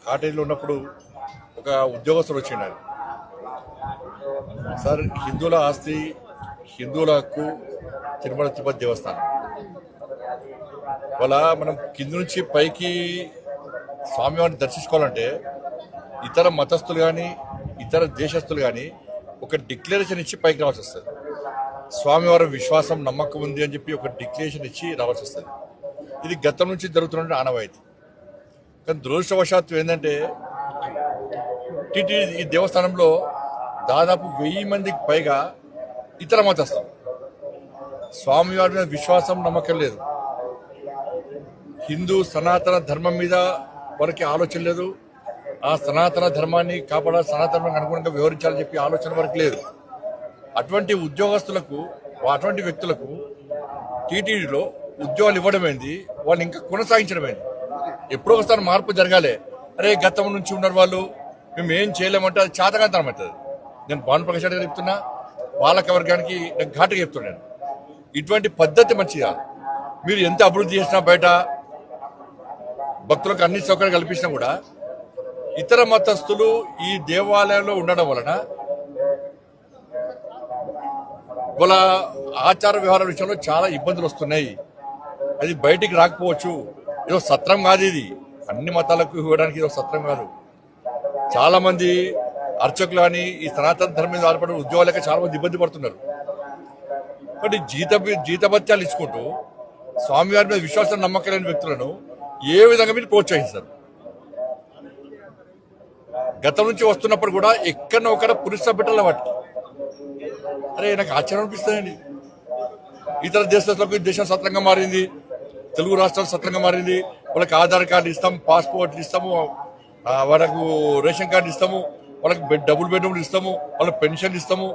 కాటేజీలో ఉన్నప్పుడు ఒక ఉద్యోగస్తుడు వచ్చిండు. సార్, హిందువుల ఆస్తి, హిందువుల హక్కు తిరుమల తిరుపతి దేవస్థానం. వాళ్ళ మనం కింద నుంచి పైకి స్వామివారిని దర్శించుకోవాలంటే ఇతర మతస్థులు కానీ ఇతర దేశస్తులు కానీ ఒక డిక్లరేషన్ ఇచ్చి పైకి రావాల్సి వస్తుంది. స్వామివారి విశ్వాసం నమ్మకం ఉంది అని చెప్పి ఒక డిక్లరేషన్ ఇచ్చి రావాల్సి వస్తుంది. ఇది గతం నుంచి జరుగుతున్న ఆనవాయితీ. కానీ దురదృష్టవశాత్తు ఏంటంటే ఈ దేవస్థానంలో దాదాపు 1000 మందికి పైగా ఇతర మతస్థులు. స్వామివారి మీద విశ్వాసం నమ్మకం లేదు, హిందూ సనాతన ధర్మం మీద వారికి ఆలోచన లేదు, ఆ సనాతన ధర్మాన్ని కాపాడాలి, సనాతనానికి అనుగుణంగా వివరించాలని చెప్పి ఆలోచన వరకు లేదు. అటువంటి ఉద్యోగస్తులకు, అటువంటి వ్యక్తులకు టీటీడీలో ఉద్యోగాలు ఇవ్వడమైంది, వాళ్ళు ఇంకా కొనసాగించడమైంది. ఎప్పుడో ఒకసారి మార్పు జరగాలి. అరే గతం నుంచి ఉన్నారు వాళ్ళు, మేము ఏం చేయలేమంటే అది చాతకాంతరం అవుతుంది. నేను భానుప్రకాష్ రెడ్డి గారు చెప్తున్నా, పాలక వర్గానికి నేను ఘాటుగా చెప్తున్నాను, ఇటువంటి పద్ధతి మంచిది కాదు. మీరు ఎంత అభివృద్ధి చేసినా, బయట భక్తులకు అన్ని సౌకర్యాలు కల్పించినా కూడా ఇతర మతస్థులు ఈ దేవాలయంలో ఉండడం వలన వాళ్ళ ఆచార వ్యవహారాల విషయంలో చాలా ఇబ్బందులు వస్తున్నాయి. అది బయటికి రాకపోవచ్చు. ఏదో సత్రం కాదు ఇది, అన్ని మతాలకు ఇవ్వడానికి ఏదో సత్రం కాదు. చాలా మంది అర్చకులు కానీ ఈ సనాతన ధర్మం మీద ఆధారపడిన ఉద్యోగాలకి చాలా మంది ఇబ్బంది పడుతున్నారు. కాబట్టి జీతభత్యాలు ఇచ్చుకుంటూ స్వామివారి మీద విశ్వాసం నమ్మకం లేని వ్యక్తులను ఏ విధంగా మీరు ప్రోత్సహిస్తారు? గతం నుంచి వస్తున్నప్పుడు కూడా ఎక్కడో ఒకడ పురుష బిడ్డల వాటికి అరే నాకు ఆశ్చర్యం అనిపిస్తుందండి. ఇతర దేశాలకు దేశం సత్రంగా మారింది, తెలుగు రాష్ట్రాలు సత్రంగా మారింది. వాళ్ళకి ఆధార్ కార్డు ఇస్తాము, పాస్పోర్ట్లు ఇస్తాము, వాళ్ళకు రేషన్ కార్డు ఇస్తాము, వాళ్ళకి డబుల్ బెడ్రూమ్లు ఇస్తాము, వాళ్ళకి పెన్షన్ ఇస్తాము.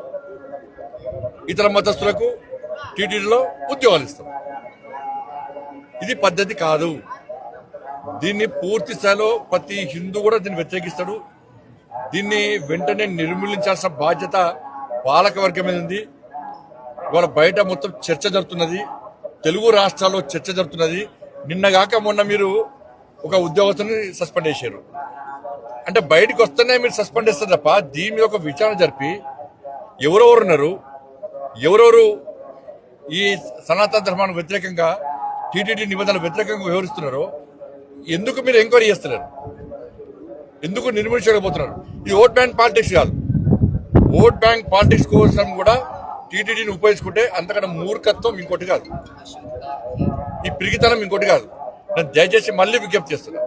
ఇతర మతస్థులకు టీటీడీలో ఉద్యోగాలు ఇస్తాము. ఇది పద్ధతి కాదు. దీన్ని పూర్తి స్థాయిలో ప్రతి హిందూ కూడా దీన్ని వ్యతిరేకిస్తాడు. దీన్ని వెంటనే నిర్మూలించాల్సిన బాధ్యత పాలక వర్గం మీద ఉంది. ఇవాళ బయట మొత్తం చర్చ జరుగుతున్నది, తెలుగు రాష్ట్రాల్లో చర్చ జరుగుతున్నది. నిన్నగాక మొన్న మీరు ఒక ఉద్యోగస్తుని సస్పెండ్ చేశారు. అంటే బయటకు వస్తేనే మీరు సస్పెండ్ చేస్తారు తప్ప దీని మీద ఒక విచారణ జరిపి ఎవరెవరు ఉన్నారు, ఎవరెవరు ఈ సనాతన ధర్మానికి వ్యతిరేకంగా, టీటీడీ నిబంధనలకు వ్యతిరేకంగా వ్యవహరిస్తున్నారో ఎందుకు మీరు ఎంక్వైరీ చేస్తున్నారు? ఎందుకు నిర్మించలేకపోతున్నారు? ఇది ఓట్ బ్యాంక్ పాలిటిక్స్ కాదు. ఓట్ బ్యాంక్ పాలిటిక్స్ కోసం కూడా టీటీడీని ఉపయోగించుకుంటే అంతకన్నా మూర్ఖత్వం ఇంకోటి కాదు, ఈ పిరిగితనం ఇంకోటి కాదు. నేను దయచేసి మళ్ళీ విజ్ఞప్తి చేస్తున్నా,